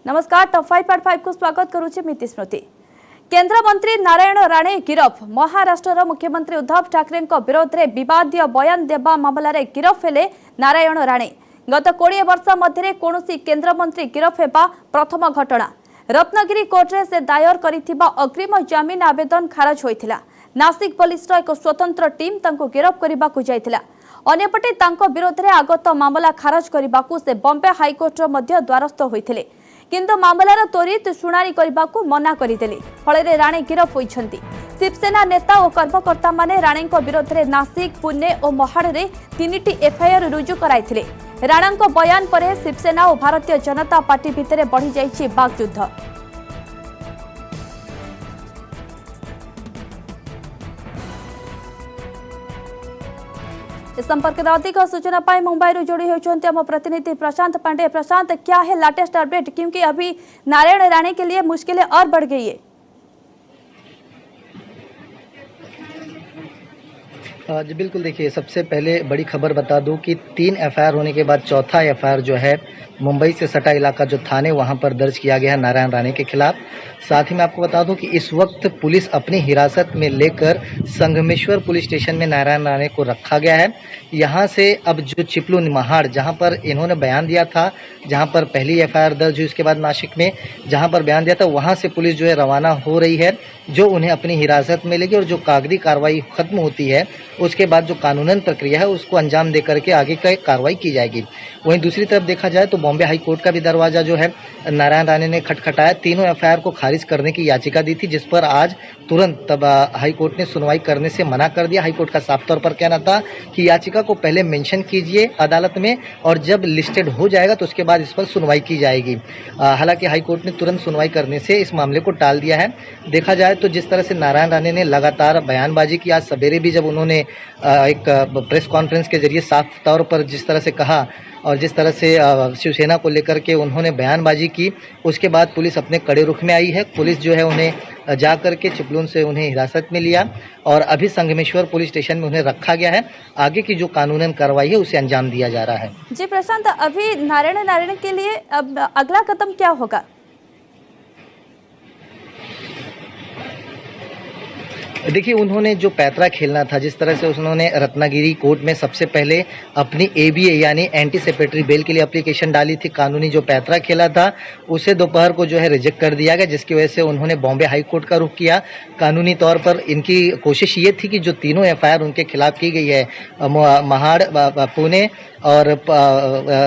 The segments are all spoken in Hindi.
नमस्कार टॉप 5.5 को स्वागत करुछि मिति स्मृति। केंद्र मंत्री नारायण राणे गिरफ। महाराष्ट्र मुख्यमंत्री उद्धव ठाकरे विरोध में विवादीय बयान देवा मामला रे गिरफ हेले नारायण राणे। गत 20 वर्ष मध्य कौनसी केंद्र मंत्री गिरफ हेबा प्रथम घटना। रत्नगिरी कोर्ट रे से दायर करिथिबा अग्रिम जमीन आवेदन खारज होइथिला। नासिक पुलिस एक स्वतंत्र टीम तांको गिरफ करबा को जाइथिला। अन्यपटे तांको विरोध में आगत मामला खारज करबा को से बॉम्बे हाईकोर्ट मध्य द्वारस्थ होइथिले, किंतु मामलार त्वरित शुणाणी करने को मना करदेले। फल राणे गिरफ होइछंती। शिवसेना नेता और कर्मकर्ता माने राणे विरोध में नासिक, पुणे और महाड़ में 3टी एफआईआर रुजु कराइथिले। राणा बयान पर शिवसेना और भारतीय जनता पार्टी भितर बढ़ी जाइछि वाकयुद्ध। इस संपर्क में अधिक सूचना पाई मुंबई जोड़ी होती आम प्रतिनिधि प्रशांत पांडे। प्रशांत, क्या है लेटेस्ट अपडेट, क्योंकि अभी नारायण राणे के लिए मुश्किलें और बढ़ गई है। जी बिल्कुल, देखिए सबसे पहले बड़ी खबर बता दूं कि 3 एफआईआर होने के बाद चौथा एफआईआर जो है मुंबई से सटा इलाका जो थाने वहां पर दर्ज किया गया है नारायण राणे के खिलाफ। साथ ही मैं आपको बता दूं कि इस वक्त पुलिस अपनी हिरासत में लेकर संगमेश्वर पुलिस स्टेशन में नारायण राणे को रखा गया है। यहां से अब जो चिपलून महाड़ जहां पर इन्होंने बयान दिया था, जहां पर पहली एफआईआर दर्ज हुई, उसके बाद नासिक में जहां पर बयान दिया था, वहां से पुलिस जो है रवाना हो रही है, जो उन्हें अपनी हिरासत में लेगी और जो कागजी कार्रवाई खत्म होती है उसके बाद जो कानूनन प्रक्रिया है उसको अंजाम देकर के आगे का कार्रवाई की जाएगी। वहीं दूसरी तरफ देखा जाए तो बॉम्बे हाई कोर्ट का भी दरवाजा जो है नारायण राणे ने खटखटाया। तीनों एफआईआर को खारिज करने की याचिका दी थी, जिस पर आज तुरंत तब हाई कोर्ट ने सुनवाई करने से मना कर दिया। हाई कोर्ट का साफ तौर पर कहना था कि याचिका को पहले मेंशन कीजिए अदालत में और जब लिस्टेड हो जाएगा तो उसके बाद इस पर सुनवाई की जाएगी। हालांकि हाई कोर्ट ने तुरंत सुनवाई करने से इस मामले को टाल दिया है। देखा जाए तो जिस तरह से नारायण राणे ने लगातार बयानबाजी की, आज सवेरे भी जब उन्होंने एक प्रेस कॉन्फ्रेंस के जरिए साफ तौर पर जिस तरह से कहा और जिस तरह से शिवसेना को लेकर के उन्होंने बयानबाजी की, उसके बाद पुलिस अपने कड़े रुख में आई है। पुलिस जो है उन्हें जा करके चिपलून से उन्हें हिरासत में लिया और अभी संगमेश्वर पुलिस स्टेशन में उन्हें रखा गया है। आगे की जो कानूनन कार्रवाई है उसे अंजाम दिया जा रहा है। जी प्रशांत, अभी नारायण के लिए अब अगला कदम क्या होगा? देखिए, उन्होंने जो पैतरा खेलना था, जिस तरह से उन्होंने रत्नागिरी कोर्ट में सबसे पहले अपनी एबीए यानी एंटीसिपेटरी बेल के लिए एप्लीकेशन डाली थी, कानूनी जो पैतरा खेला था उसे दोपहर को जो है रिजेक्ट कर दिया गया, जिसकी वजह से उन्होंने बॉम्बे हाई कोर्ट का रुख किया। कानूनी तौर पर इनकी कोशिश ये थी कि जो तीनों एफआईआर उनके खिलाफ की गई है महाड़, पुणे और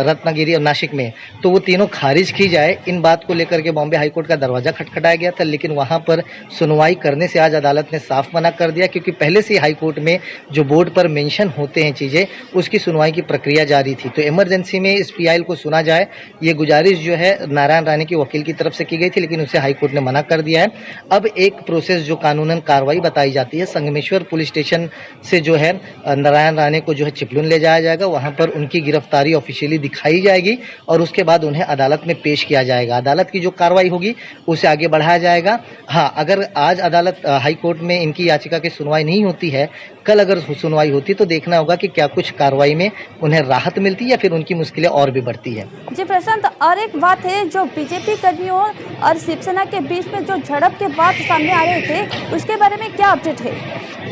रत्नागिरी और नासिक में, तो वो तीनों खारिज की जाए। इन बात को लेकर के बॉम्बे हाई कोर्ट का दरवाजा खटखटाया गया था, लेकिन वहां पर सुनवाई करने से आज अदालत ने साफ मना कर दिया, क्योंकि पहले से हाई कोर्ट में जो बोर्ड पर मेंशन होते हैं चीजें, उसकी सुनवाई की प्रक्रिया जारी थी। तो इमरजेंसी में इस पीआईएल को सुना जाए, ये गुजारिश जो है नारायण राणे की वकील की तरफ से की गई थी, लेकिन उसे हाई कोर्ट ने मना कर दिया है। अब एक प्रोसेस जो कानूनन कार्रवाई बताई जाती है, संगमेश्वर पुलिस स्टेशन से जो है नारायण राणे को जो है चिपलून ले जाया जाएगा, वहां पर उनकी गिरफ्तारी ऑफिशियली दिखाई जाएगी और उसके बाद उन्हें अदालत में पेश किया जाएगा। अदालत की जो कार्रवाई होगी उसे आगे बढ़ाया जाएगा। हाँ, अगर आज अदालत हाई कोर्ट में इनकी याचिका की सुनवाई नहीं होती है, कल अगर सुनवाई होती तो देखना होगा कि क्या कुछ कार्रवाई में उन्हें राहत मिलती है या फिर उनकी मुश्किलें और भी बढ़ती है। जी प्रशांत, और एक बात है, जो बीजेपी कर्मियों और शिवसेना के बीच में जो झड़प के बात सामने आ रहे थे, उसके बारे में क्या अपडेट है?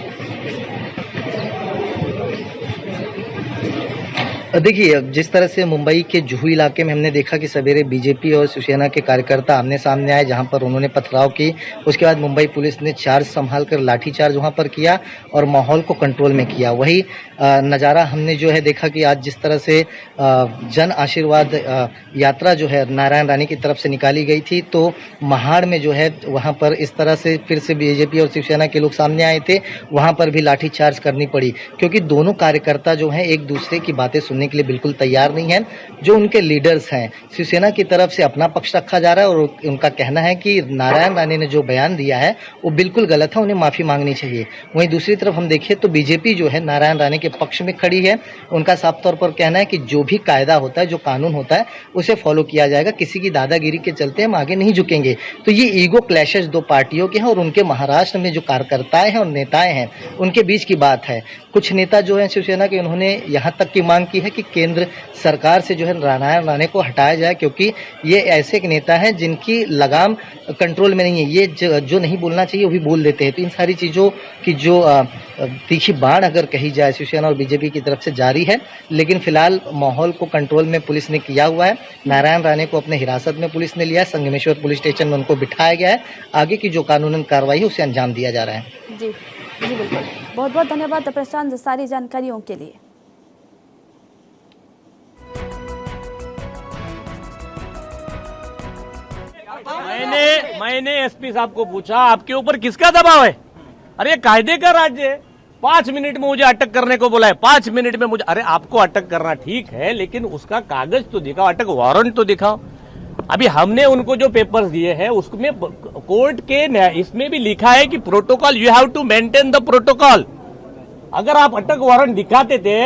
देखिए, जिस तरह से मुंबई के जुहू इलाके में हमने देखा कि सवेरे बीजेपी और शिवसेना के कार्यकर्ता आमने सामने आए, जहां पर उन्होंने पथराव की, उसके बाद मुंबई पुलिस ने चार्ज संभाल कर लाठीचार्ज वहां पर किया और माहौल को कंट्रोल में किया। वही नज़ारा हमने जो है देखा कि आज जिस तरह से जन आशीर्वाद यात्रा जो है नारायण राणे की तरफ से निकाली गई थी, तो महाड़ में जो है वहां पर इस तरह से फिर से बीजेपी और शिवसेना के लोग सामने आए थे, वहां पर भी लाठीचार्ज करनी पड़ी, क्योंकि दोनों कार्यकर्ता जो हैं एक दूसरे की बातें सुनने के लिए बिल्कुल तैयार नहीं है। जो उनके लीडर्स हैं, शिवसेना की तरफ से अपना पक्ष रखा जा रहा है और उनका कहना है कि नारायण राणे ने जो बयान दिया है वो बिल्कुल गलत है, उन्हें माफी मांगनी चाहिए। वहीं दूसरी तरफ हम देखें तो बीजेपी जो है नारायण राणे के पक्ष में खड़ी है। उनका साफ तौर पर कहना है कि जो भी कायदा होता है, जो कानून होता है, उसे फॉलो किया जाएगा, किसी की दादागिरी के चलते हम आगे नहीं झुकेंगे। तो ये ईगो क्लैशेस दो पार्टियों के हैं और उनके महाराष्ट्र में जो कार्यकर्ताएं हैं और नेताएं हैं उनके बीच की बात है। कुछ नेता जो है शिवसेना के, उन्होंने यहाँ तक की मांग की है कि केंद्र सरकार से जो है नारायण राणे को हटाया जाए, क्योंकि ये ऐसे एक नेता हैं जिनकी लगाम कंट्रोल में नहीं है। ये जो नहीं बोलना चाहिए वो भी बोल देते हैं। तो इन सारी चीज़ों की जो तीखी बाढ़ अगर कही जाए शिवसेना और बीजेपी की तरफ से जारी है, लेकिन फिलहाल माहौल को कंट्रोल में पुलिस ने किया हुआ है। नारायण राणे को अपने हिरासत में पुलिस ने लिया है, संगमेश्वर पुलिस स्टेशन में उनको बिठाया गया है। आगे की जो कानूनन कार्रवाई है उसे अंजाम दिया जा रहा है। जी जी बिल्कुल, बहुत बहुत धन्यवाद प्रशांत सारी जानकारियों के लिए। मैंने एसपी साहब को पूछा आपके ऊपर किसका दबाव है? अरे कायदे का राज्य है, 5 मिनट में मुझे अटक करने को बोला है। 5 मिनट में मुझे, अरे आपको अटक करना ठीक है, लेकिन उसका कागज तो दिखाओ, अटक वारंट तो दिखाओ। अभी हमने उनको जो पेपर्स दिए हैं उसमें कोर्ट के इसमें भी लिखा है कि protocol, you have to maintain the protocol. अगर आप अटक वारंट दिखाते थे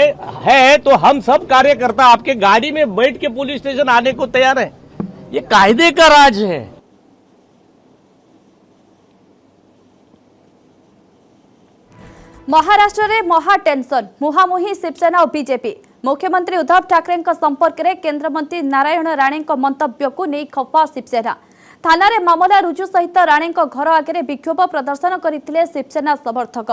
है तो हम सब कार्यकर्ता आपके गाड़ी में बैठ के पुलिस स्टेशन आने को तैयार है। ये कायदे का राज है। महाराष्ट्र में महा टेंशन, मुहांमुही शिवसेना और बीजेपी। मुख्यमंत्री उद्धव ठाकरे संपर्क में केंद्रमंत्री नारायण राणे मंतव्य को नहीं खफा शिवसेना। थाना रे मामला रुजु सहित राणे घर आगे विक्षोभ प्रदर्शन करते शिवसेना समर्थक।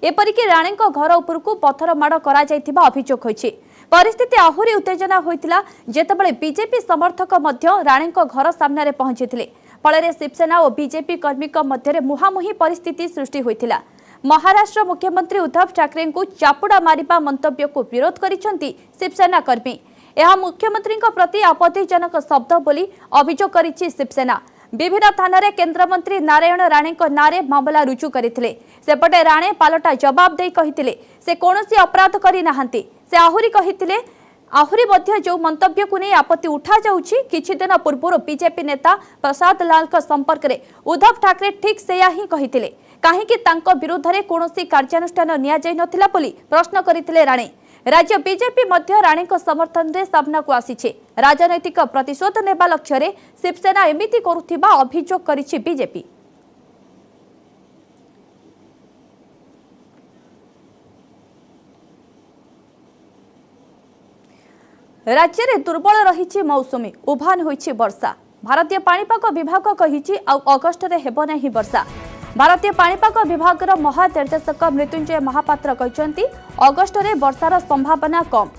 एपरिक राणे घर उपरकू पत्थर माड़ करा अभियोग होइछि। परिस्थिति आहुरी उत्तेजना होइतिला जेतेबेले बीजेपी समर्थक मध्य राणे घर सामने पहुंचीथिले। फल शिवसेना और बीजेपी कर्मी मध्य मुहांमुही परिस्थिति सृष्टि होइतिला। महाराष्ट्र मुख्यमंत्री उद्धव ठाकरे को चापुड़ा मारिबा मंतव्य को विरोध करिसेंती शिवसेना कर्मी। यह मुख्यमंत्री प्रति आपत्तिजनक शब्द बोली अभियोग करिछि शिवसेना। विभिन्न थाना रे केंद्रमंत्री नारायण राणे नारे मामला रुजु करथिले। सेपटे राणे पालटा जवाब दे कहिथिले से कोनोसी अपराध करि नाहंती। से आहुरी कहिथिले आहुरी मध्य जो मंतव्य को नहीं आपत्ति उठा जाउछि, किछि दिन पूर्व बीजेपी नेता प्रसाद लाल संपर्क में उद्धव ठाकरे ठीक सेया ही कहिथिले। काहेकि तांको विरुद्ध रे कोनोसी कार्यानुष्ठान निया जाय नथिला बोली प्रश्न करिथिले राणे। राज्य बीजेपी मध्य राणे समर्थन रे सामना को आसीछे। राजनैतिक प्रतिशोध नेबा लक्ष्य रे शिवसेना एमिति करुथिबा अभियोग करिछि बीजेपी। राज्य में दुर्बल रही मौसुमी, उभान होइछि वर्षा। भारतीय पाणीपाग विभाग कहिछि अगस्ट रे हेबो नाही वर्षा। भारतीय पाणीपाग विभाग महानिर्देशक मृत्युंजय महापात्र कहते अगस्ट रे वर्षार संभावना कम।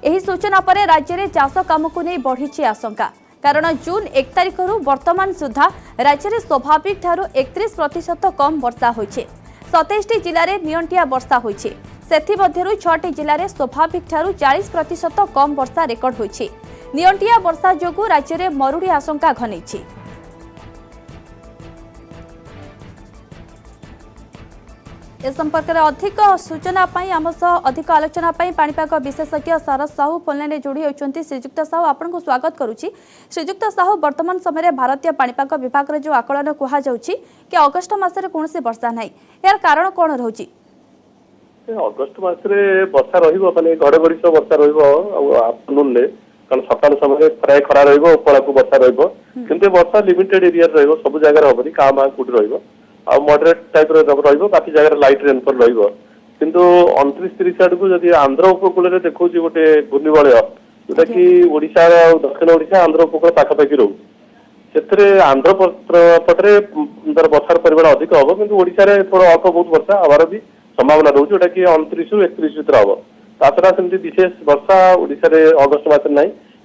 एही सूचना पर राज्य में चाष काम को नहीं बढ़ी आशंका, कारण जून 1 तारिख वर्तमान सुधा राज्य में स्वाभाविक ठारू 31% कम वर्षा होइछे। 27 जिले में नियंटिया वर्षा होइछे। सेथिमध्यरु 6टी जिले में स्वाभाविक ठारू 40% कम वर्षा रेकर्ड होइछे। नियंटिया वर्षा जोगु राज्य में मरुड़ी आशंका घनैछि। ए संपर्क में अधिक सूचना आम सह अधिक आलोचना पाणीपाग विशेषज्ञ शरद साहू फोनलाइन जोड़ी होती। श्रीजुक्त साहू आपको स्वागत करुच्ची। श्रीजुक्त साहू, वर्तमान समय भारतीय पाणीपाग विभाग जो आकलन कहुच्छी कि अगस्ट मसरे कौन वर्षा ना, यार कारण कौन रोचे? अगस्ट मसरे वर्षा रही घड़घड़ी सब वर्षा रफ्टरनून कारण सकाल समय प्राय खरा रहा को वर्षा वर्षा लिमिटेड एरिया सब जगह हेनी क्या माँ कौट रही मॉडरेट टाइप बाकी जगह लाइट रेनफॉल किंतु 29-30 आड़ को जब आंध्र उपकूल देखा गोटे घूर्णिबलय जोटा कि ओडिशा दक्षिण ओडिशा आंध्र उपकूल पाखापाखि रोचे से आंध्र पटे वर्षार परिमाण अधिक हम कि ओडिशा थोड़ा अल्प बहुत वर्षा हमार भी संभावना रोचे जोटा कि 29-31 भितर हम। ताछड़ा सेमती विशेष वर्षा ओडिशा अगस्ट मसरे ना,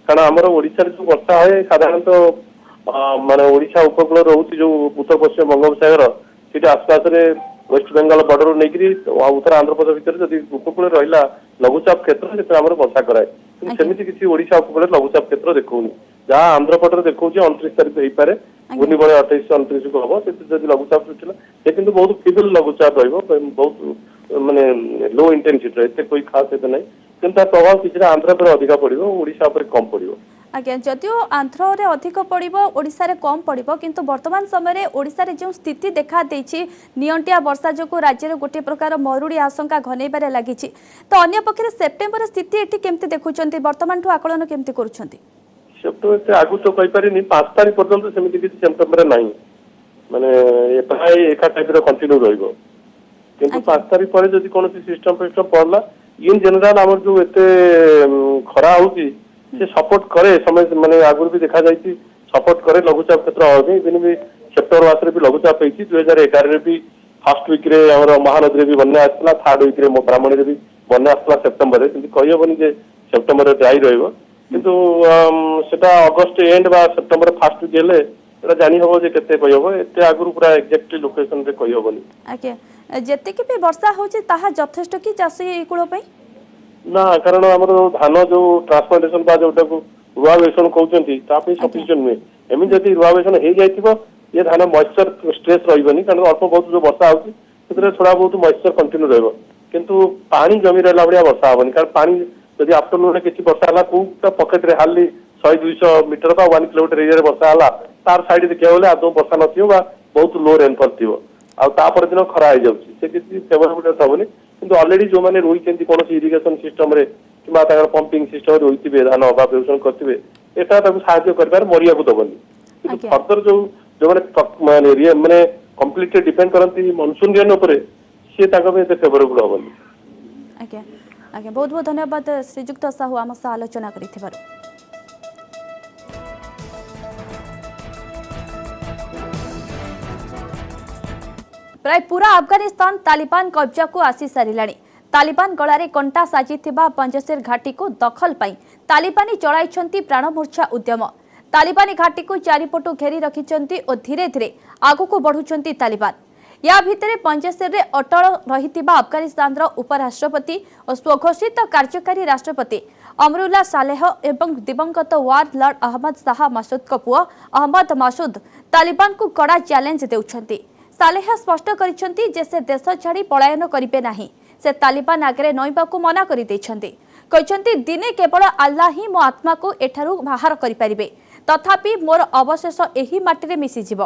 कारण आमर ओडिशा जो वर्षा है साधारणतः माने ओडिशा उपकूल रोचे जो उत्तर पश्चिम बंगोपसागर सीट आसपास वेस्ट बेंगल बॉर्डर नहीं उत्तर आंध्र प्रदेश भितर जब उपकूल रहा लघुचाप क्षेत्र से वर्षा कराए, सेमती किसी ओडिशा उपकूल लघुचाप क्षेत्र देखौनी। जहाँ आंध्र पटर देखा 29 तारीख हो पारे घूर्णिबलय 28-29 को हम से लघुचाप सृष्टि है कि बहुत फिबल लघुचाप बहुत माने लो इंटेंसिटी रहे कोई खास एत ना, कि प्रभाव किसी आंध्र पर अधिक पड़ो ओडिशा पर कम पड़ो। आज्ञा जदियो आंध्र रे अधिक पड़ो ओडिशा रे कम पड़ो, किंतु वर्तमान समय ओडिशा रे जो स्थिति देखा देछि नियंटिया वर्षा जो राज्य में गोटे प्रकार मरुड़ी आशंका घनैबारे लगी, तो अन्य पक्षे सेप्टेम्बर स्थिति एठी केमती देखुछंती, वर्तमान ठू आकलन केमती करूछंती? सेप्टेम्बर आगु तो कहि पारिनी 5 तारीख पर्यंत सेमिति किछि सेप्टेम्बर नाही, माने प्राय एका टाइप रो कंटिन्यू रहइबो। किंतु 5 तारीख पर जदि कौन सिस्टम पड़ला इन जनरल आम जो एते खरा होची से सपोर्ट करे समय माने आगुर भी देखा जाई सपोर्ट करे लघुचाप क्षेत्र होबे दिन भी सेप्टेम्बर मास रे भी लघुचाप होईची 2011 रे भी फर्स्ट वीक रे हमर महानदी रे भी बन्या आसला थर्ड वीक रे ब्राह्मणी रे भी बन्या आसला सेप्टेम्बर रे किंतु कहि होबनी जे सेप्टेम्बर रे ड्राई रहइबो किंतु सेटा अगस्त एंड बा सेप्टेम्बर फर्स्ट वीक हेले एटा जानि होबो जे केते कहि होबो एते आगुर पूरा एक्जेक्टली लोकेशन रे कहि होबनी आज्ञा जेते कि भी वर्षा होची ताहा यथेष्ट कि चासी कुळ पई ना कारण हमर धान जो ट्रांसप्लांटेशन बा जोटा को रुआवेशन कहउचंती तापे सफिशिएंट नुए एमि जति रुआवेशन हे जाइतिबो ये धान मॉइस्चर स्ट्रेस रहिबनी कारण अल्प बहुत जो वर्षा होची सेतरे थोड़ा बहुत मॉइस्चर कंटिन्यू रहइबो किंतु पानी जमी रहला बढिया वर्षा होबनी कारण पानी यदि आफ्टरनून किछि वर्षा हला को पॉकेट रे हाली 100-200 मीटर बा 1 किलोमीटर एरिया रे वर्षा हला तार साइड देखिया बोले आदो वर्षा नथियो बा बहुत लो रेनफॉल थिबो आ तापर दिन खरा हो जाउची से किछि फेवरेबल थबनी किंतु ऑलरेडी जो माने रोइचंती कोनो इरिगेशन सिस्टम रे किमा ताकर पंपिंग सिस्टम रे होइतिबे धान अभाव प्रोडक्शन करतिबे एटा ताकू सहायता करबार मरिया को दबनी किंतु फर्दर जो माने माने कंप्लीटली डिपेंड करंती मानसून रेन ऊपर से ताका पे फेवरेबल होबनी आज्ञा आज्ञा बहुत बहुत धन्यवाद श्रीजुक्त साहू आम सह आलोचना करिथिबार प्राय पूरा अफगानिस्तान तालिबान कब्जा को आसी सारिलाणी तालिबान गलारे कंटा साजिथिबा पंजसेर घाटी को दखल पाई तालिबानी चलाइछंती प्राणमूर्छा उद्यम तालिबानी घाटी को चारिपटु घेरी रखिछंती और धीरे धीरे आगु को बढ़ुछंती तालिबान या भितरे पंजसेर रे अटल रहितिबा अफगानिस्तान रो उपराष्ट्रपति और स्वघोषित कार्यकारी राष्ट्रपति अमरुल्ला सालेह एवं दिवंगत वार लॉर्ड अहमद शाह मसूद को पुआ अहमद मसूद तालिबान को कड़ा चैलेंज देउछंती सालेह स्पष्ट करिछंती जे से देश छाड़ी पलायन करिबे नाही से तालिबान आगे नईबा को मना करि दैछंती कहिछंती दिने केवल अल्लाह ही मो आत्मा को एठारु बाहर करि परिबे तथापि मोर अवशेष एही माटी रे मिसि जिवो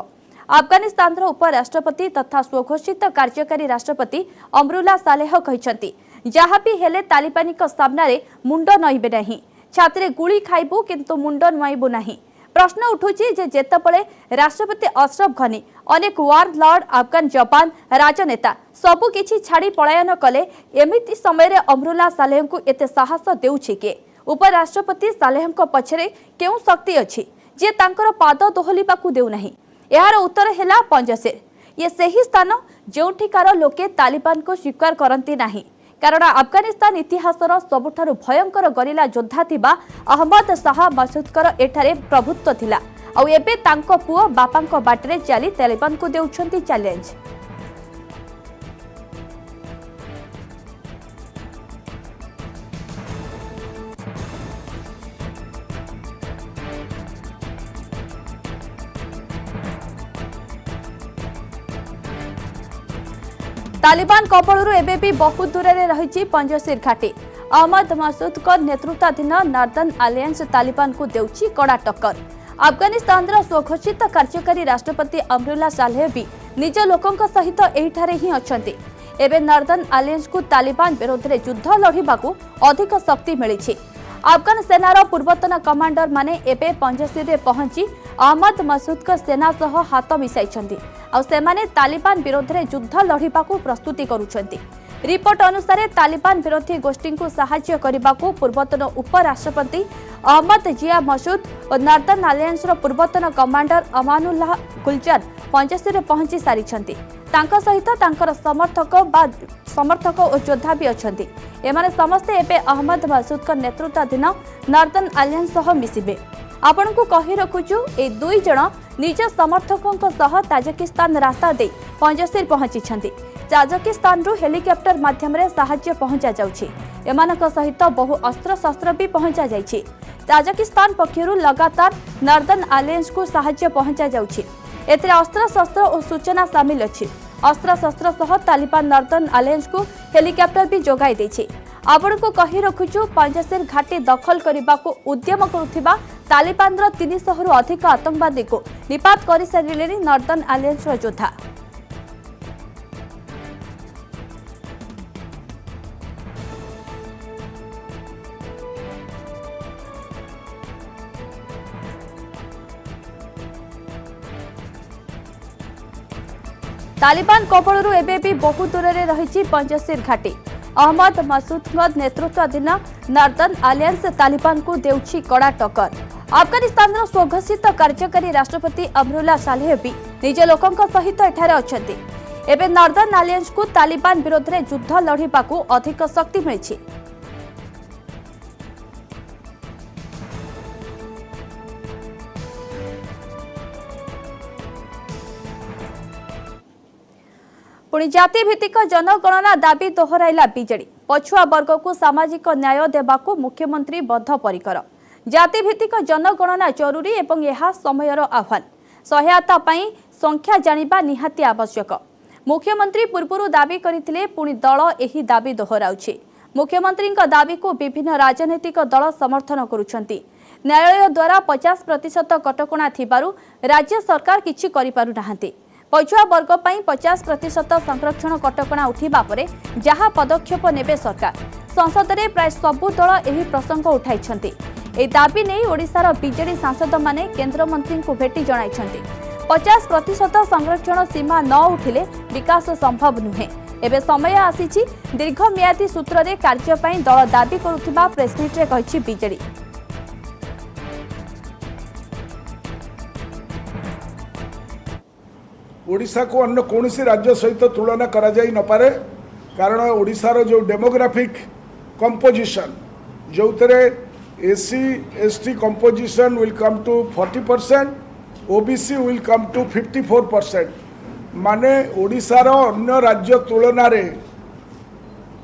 अफगानिस्तान रो उपराष्ट्रपति तथा स्वघोषित कार्यकारी राष्ट्रपति अमरुल्ला सालेह कहिछंती जहाँ भी हेले तालिबानी को सामना रे मुंड नईबे नाही छाती गुली खाइबु किंतु मुंड नईबु नाही प्रश्न उठुची जे जेतेबेले राष्ट्रपति अशरफ घनी अनेक वार लॉर्ड अफगान जवान राजनेता सबु किछि छाड़ी पलायन कले एमिति समय रे अमरुल्ला सालेह को एते साहस देउछि के उपराष्ट्रपति सालेह को पछरे केउ शक्ति अछि जे तांकर पाद दोहलिबा को देउ नाही यार उत्तर हेला पंजसेर ये सही स्थान जोठिकार लोके तालिबान को स्वीकार करती नाही कारण अफगानिस्तान इतिहासर सबुठारु भयंकर गरिला योद्धा थिबा अहमद शाह मसूदकर एठारे प्रभुत्व थिला आ एबे तांको पुओ बापांको बाटरे चली तालिबान को देउछंती चैलेंज तालिबान कपड़ू एवं भी बहुत दूर में रही पंजसेर घाटी अहमद मसूद को नेतृत्वाधीन नॉर्दर्न अलायंस तालिबान को देउछि कड़ा टक्कर अफगानिस्तान स्वघोषित कार्यकारी राष्ट्रपति अमरुल्ला सालेह भी निज लोकों सहित एठारे ही अछंती एबे नॉर्दर्न अलायंस को तालिबान विरोध में युद्ध लड़िबाकू अधिक शक्ति मिली अफगान सेनार पूर्वतन कमांडर माने एबे पंजसेर रे पहुंची अहमद मसूद को सेना सह हाथ मिसाइछंती आ सेमाने तालिबान विरोध में युद्ध लड़िबाकू प्रस्तुति करुछंती रिपोर्ट अनुसार तालिबान विरोधी गोष्ठी को सहाय्य करने पूर्वतन उपराष्ट्रपति अहमद जिया मसूद और नॉर्दर्न अलायंस पूर्वतन कमांडर अमानुल्लाह गुलजार पंजसेर रे पहुंची सारिछंती तांका सहित तांकर समर्थक और योद्धा भी अछंती एमाने समस्ते एबे अहमद मसूद का नेतृत्वाधीन नॉर्दर्न अलायंस सह मिसिबे आपण को कहि रखुछु ए दुई जण निज समर्थकों सह ताजिकिस्तान रास्ता दे पंजसेर पहुंची छंती ताजिकिस्तान रु हेलिकॉप्टर माध्यम रे सहायता पहुंचा जाउछि एमानक सहित बहु अस्त्र शस्त्र भी पहुंचा जाइछि ताजिकिस्तान पक्षरु लगातार नॉर्दर्न अलायंस को सहायता पहुंचा जाउछि एतरे अस्त्र शस्त्र और सूचना शामिल अछि अस्त्र शस्त्र सह तालिबान नॉर्दर्न अलायंस को हेलिकॉप्टर भी जोगाई दैछि आपण को कहि रखुछु पंजसेर घाटी दखल करने को उद्यम करुथिबा तालिबान 300 रु अधिक आतंकवादी को निपात कर सारे नॉर्दर्न अलायंस योद्धा तालिबान कबलरू एबे भी बहु दूर में रही पंजशीर घाटी। अहमद मसूद नेतृत्वाधीन नॉर्दर्न अलायंस तालिबान को देउछि कड़ा टक्कर। अफगानिस्तान स्वघोषित कार्यकारी राष्ट्रपति अमरुल्ला सालेह भी निज लोकंक सहित एठारे अछंती। एबे नॉर्दर्न अलायंस को तालिबान विरोध में युद्ध लड़िबाकू अधिक शक्ति मिली। पुणी जाति भित्तिक जनगणना दाबी दोहराइला बीजेडी। पछुआ वर्ग को सामाजिक न्याय देबाकू मुख्यमंत्री बद्धपरिकर। जाति भित्तिक जनगणना जरूरी एवं यह समयर आह्वान। सहायता पाई संख्या जानिबा निहाती आवश्यक। मुख्यमंत्री पूर्व दाबी करथिले, पुणी दल एही दाबी दोहराउछि। मुख्यमंत्री दाबी को विभिन्न राजनैतिक दल समर्थन करुछंती। न्यायालय द्वारा 50% कटकणा थिबारु राज्य सरकार किछि करि पारु नाहांती। पछुआ वर्ग पर 50% संरक्षण कटकणा उठिबा परे जहा पदक्षेप नेबे सरकार। संसद में प्राय सबु दल एही प्रसंग उठाइछंती। ए दाबी नहीं ओडिशार बीजेडी सांसद माने केंद्र मंत्री को भेटी जणाइछंती। 50% संरक्षण सीमा न उठिले विकास संभव नुहे। एबे समय आसीछि दीर्घम्यादी सूत्र रे कार्य पई दल दाबी करुथिबा प्रेसमीट रे कहिछि बीजेडी। ओडिशा को अन्य कौन सी राज्य सहित तुलना करा जाई न पारे, कारण ओडिशार जो डेमोग्राफिक कंपोजिशन जो SC ST composition will come to 40%, OBC will come to 54%। माने ओडिशार अन्य राज्य तुलना रे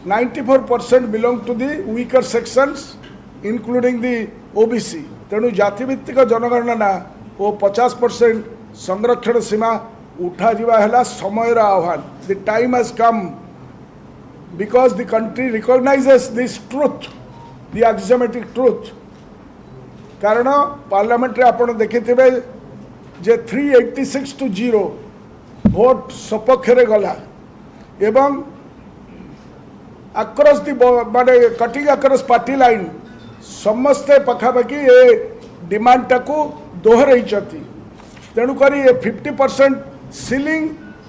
94% belong to the weaker sections including the OBC. तेणु जातिभित्तिक जनगणना और 50% संरक्षण सीमा उठा जीवा है समय आह्वान। The time has come because the country recognises this truth, the axiomatic truth. कारण पार्लियामेंट रे आपण देखिथिबे जे 386 to 0 भोट सपक्ष रे गला एवं अक्रॉस दी माने कटिंग अक्रॉस पार्टी लाइन समस्ते पखापाखि ए डिमांड टाकू दोहराई चती। तेणुक 50% ceiling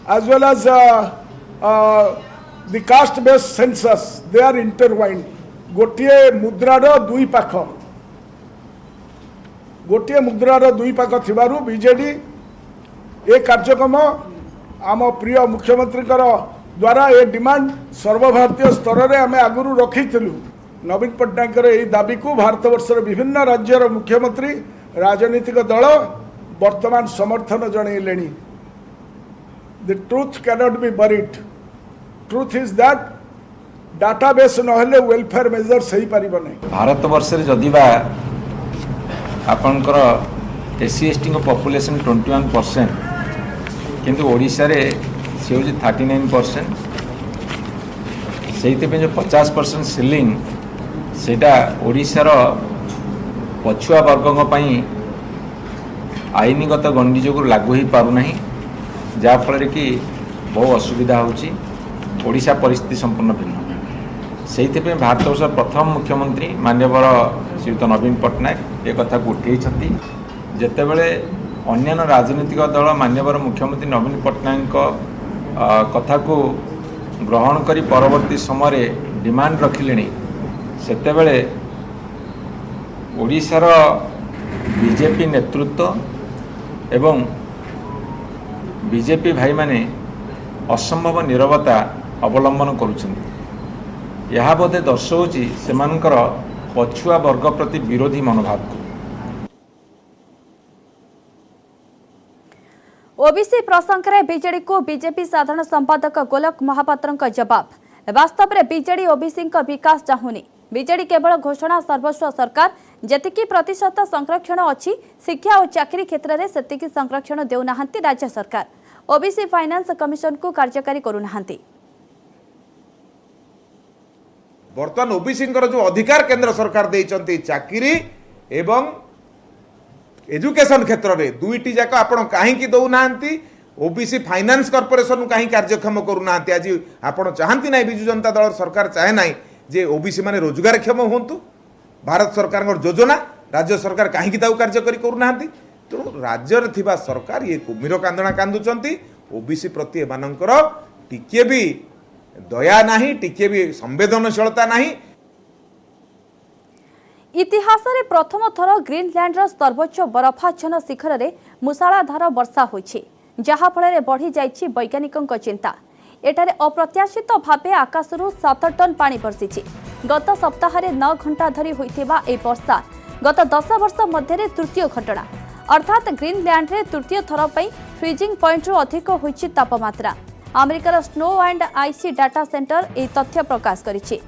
as well as the caste based census, they are intertwined। गोटे मुद्रार दुई पाख, गोटे मुद्रार दुई पाख थिबारु बीजेडी ए कार्यक्रम आम प्रिय मुख्यमंत्री द्वारा ए डिमांड सर्वभारतीय स्तर में आम आगुरी रखीलु। नवीन पट्टनायक यही दाबी को भारतवर्षर विभिन्न राज्यर मुख्यमंत्री राजनीतिक दल वर्तमान समर्थन जनइले। The truth cannot be buried। Truth is that database नहले वेलफेयर मेजर्स सही पारिबो नै। भारतवर्ष रे जदिबा आपनकर एससी एसटी को पॉपुलेशन 21%, किंतु ओडिशा रे से 39%। सेहिते जो 50% सीलिंग सेटा ओडिशार पछुआ वर्गों पई आईनगत गंडी जो लागू हो पारना, जहाँफल कि बहु असुविधा होड़ा परिस्थिति संपूर्ण भिन्न। से भारतवर्ष प्रथम मुख्यमंत्री माननीय श्रीयुत नवीन पट्टनायक एक कथा को उठे जितेबले अन्य राजनीतिक दल माननीय मुख्यमंत्री नवीन पट्टनायक कथा को ग्रहण करी परवर्ती समय डिमांड रखिले, सेतेबेले ओडिशार बीजेपी नेतृत्व एवं बीजेपी भाई माने असंभव नीरवता अवलंबन करुछन्ति। यह बोधे दर्शाउछि सेमानकर पछुआ वर्ग प्रति विरोधी मनोभाव को। ओबीसी प्रसंग में बीजेडी को बीजेपी साधारण संपादक गोलक महापात्र जवाब। वास्तव में बीजेडी ओबीसी विकास चाहूनी। बीजेडी केवल घोषणा सर्वस्व सरकार जेतिकी प्रतिशत संरक्षण अच्छी शिक्षा और चाकरी क्षेत्र में सेतिकी संरक्षण देउना राज्य सरकार। ओबीसी फाइनेंस कमिशन को कार्यकारी करूना। बर्तमान ओबीसी जो अधिकार केंद्र सरकार देइचंती चाकरी एवं एजुकेशन क्षेत्र में दुईटी जाक आपण कहीं दौना। ओबीसी फाइनेंस कॉर्पोरेशन कहीं कार्यक्षम करूना। आज आपण चाहती ना विजु जनता दल सरकार चाहे ना जे ओबीसी माने रोजगारक्षम होंतु। भारत सरकार योजना राज्य सरकार कहीं कार्यकारी करूना। तेणु राज्य में सरकार ये कुम्भीर कांदणा कांदुचंती। ओबीसी प्रति एमानंकर टिके भी दया नाही, टिके भी संवेदनशीलता नाही। इतिहास रे प्रथम थर ग्रीनलैंड सर्वोच्च बरफाच्छन्न शिखर रे मुसलाधार वर्षा होइछि, जहा फल बढ़ी जाइछि वैज्ञानिकों चिंता। एटारे अप्रत्याशित भावे आकाशरू 7 टन पानी बरसिछि। गत सप्ताह 9 घंटा धरी होइथिबा ए वर्षा गत 10 वर्ष मध्य तृतीय घटना, अर्थात ग्रीनलैंड रे तृतीय थर पई फ्रीजिंग पॉइंट रु अधिक होइछि तापमात्रा। अमेरिकार snow and ice data centre ए तथ्य प्रकाश करिछि।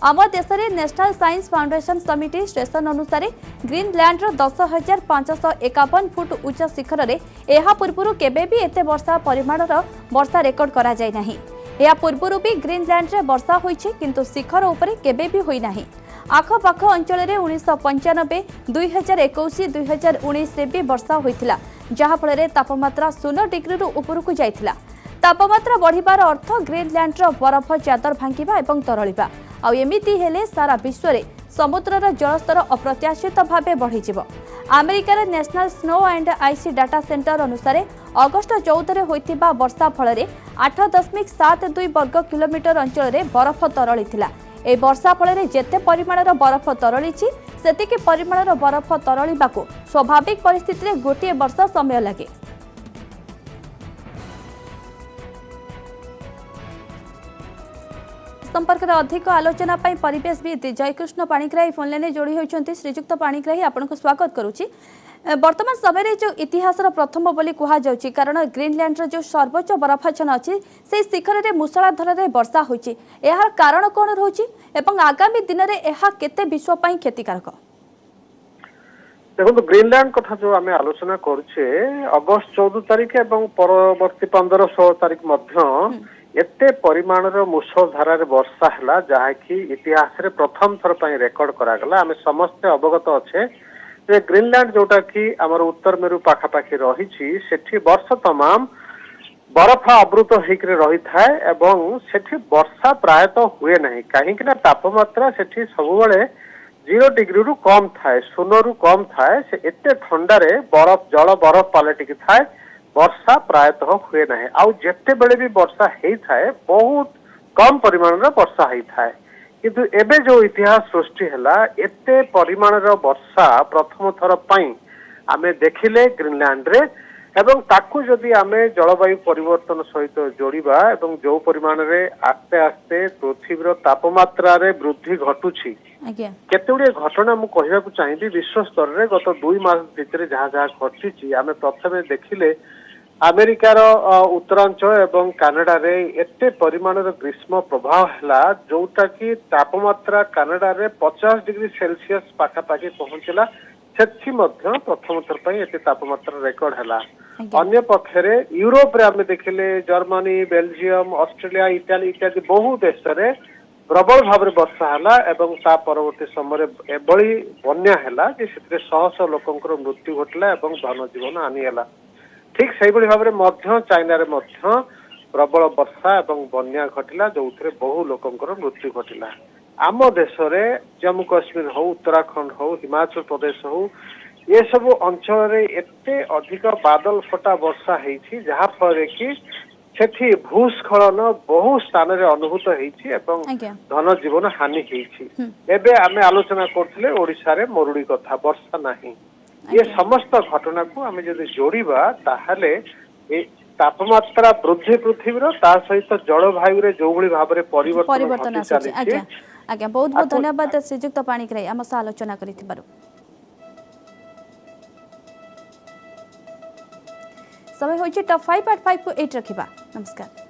आम देश में national science foundation summit station अनुसार ग्रीनलैंड 10,551 फुट उच्च शिखर में यह पूर्व केबे भी एते वर्षा परिमाणर वर्षा रेकर्ड करा जाय नाही। या पूर्व भी ग्रीनलैंड रे वर्षा होइछि, किंतु शिखर उपरे केबे भी होई नाही। आखपाख अंचल में 1995, 2021, 2019 रे भी वर्षा होइथिला, जहा फल तापमात्रा 0 डिग्री रु उपरकु जाइथिला। तापमात्रा बढ़िबार अर्थ ग्रीनलैंड बरफ चादर भांगिबा एवं तरलिबा। आ एमिति हेले सारा विश्व में समुद्रर जलस्तर अप्रत्याशित भावे बढ़ीजिव। अमेरिकार national snow and ice data centre अनुसार अगस्ट 14 होइथिबा वर्षा फल 8.72 वर्ग किलोमीटर अंचल में बरफ तरलिथिला। ए वर्षा फल जेते परिमाणर बरफ तरलिछि, सेतिकी परिमाणर बरफ तरलिबाकू स्वाभाविक परिस्थिति में गोटे वर्ष समय लागे। संपर्क में अधिक आलोचना पाई परिवेशविद जयकृष्ण पाणिग्राही फोनलाइन जोड़ी होती। श्रीजुक्त पाणिग्राही, आपको स्वागत करुच्ची। वर्तमान समय जो इतिहास प्रथम बोली कहुच्छी, कारण ग्रीनलैंड जो सर्वोच्च बरफाच्छन्न अच्छी से शिखर में मुसलाधार वर्षा होती, यार कारण कौन रोचे एवं आगामी दिन में यह केते विश्व पर क्षतिकारक? देखो ग्रीनलैंड कथा जो आम आलोचना करुचे अगस्ट 14 तारिख एवं परवर्ती 15-16 तारिख मध्य एते परिमाणर मुसलधार वर्षा है, जहाँकि इतिहास रे प्रथम थर पर रेकर्ड करागला। आम समस्ते अवगत अच्छे जे ग्रीनलैंड जोटा कि आमर उत्तर मेरु पाखापाखि रही, सेठी वर्ष तमाम बरफ आवृत होकर रही थाए एवं सेठी वर्षा प्रायतः हुए नहीं, कहीं तापमात्रा सेठी सबुबले 0 डिग्री रु कम थाए, 0 रु कम थाए। से एते ठंडारे बरफ जल बरफ पलटिकी थाए, वर्षा प्रायतः हुए ना। आउ जेते बेले भी वर्षा हेई थाए बहुत कम परिमाण वर्षा हेई थाए, किंतु एबे जो इतिहास सृष्टि हैला एते परिमाण वर्षा प्रथम थर पई आमे देखिले ग्रीनलैंड रे। एवं ताकू जदि आमे जलवायु परिवर्तन सहित जोड़िबा एवं जो परिमाण रे आस्ते आस्ते पृथ्वीर तापमात्रा रे वृद्धि घटुछि, केतेगुड़े घटना मु कहिबाकू चाहिबी विश्व स्तर रे गत 2 मास भितर जहाँ जहाँ घटिछि। आमे प्रथमे देखिले अमेरिकार उत्तरांचल एवं कानाडा रे एते परिमाण ग्रीष्म प्रभाव हैला, जोटा कि तापमात्रा कानाडा रे 50 डिग्री सेल्सियस पाखापाखि पहुंचला। सेठी मध्य प्रथम थर पई एते तापमात्रा रेकर्ड हैला। अन्य पक्षरे यूरोप रे आमे देखिले जर्मनी, बेल्जियम, ऑस्ट्रेलिया, इटाली इत्यादि बहु देश रे प्रबल भाव में वर्षा हैला एवं ता परवर्ती समय एभली बन्या हैला जे सेते शह शह लोकंकर मृत्यु घटला एवं धन जीवन हानि हैला। ठीक से भाव में चाइना रे मध्य प्रबल वर्षा एवं बन्या घटिला, जो बहु लोकंकर मृत्यु घटिला। आम देश रे जम्मू काश्मीर हो, उत्तराखंड हो, हिमाचल प्रदेश हो, ये सब अंचल रे एते अधिक बादल फटा वर्षा हेछि, जहा फल कि सेठी भूस्खलन बहु स्थान रे अनुभूत हेछि एवं धन जीवन हानि हेछि। एबे आमे आलोचना करथिले ओडिसा रे मरुडी कथा, वर्षा नाही। ये समस्त घटना को आमे जदि जोड़िबा ताहले ए तापमात्रा वृद्धि पृथ्वीर ता सहित जलवायु रे जो भली भाबरे परिवर्तन आछि। आज्ञा बहुत बहुत धन्यवाद श्रीजुक्त पाणिग्राही आम सह आलोचना करिथिबारु। समय होइछि टॉप 5 8 को 8 रखिबा। नमस्कार।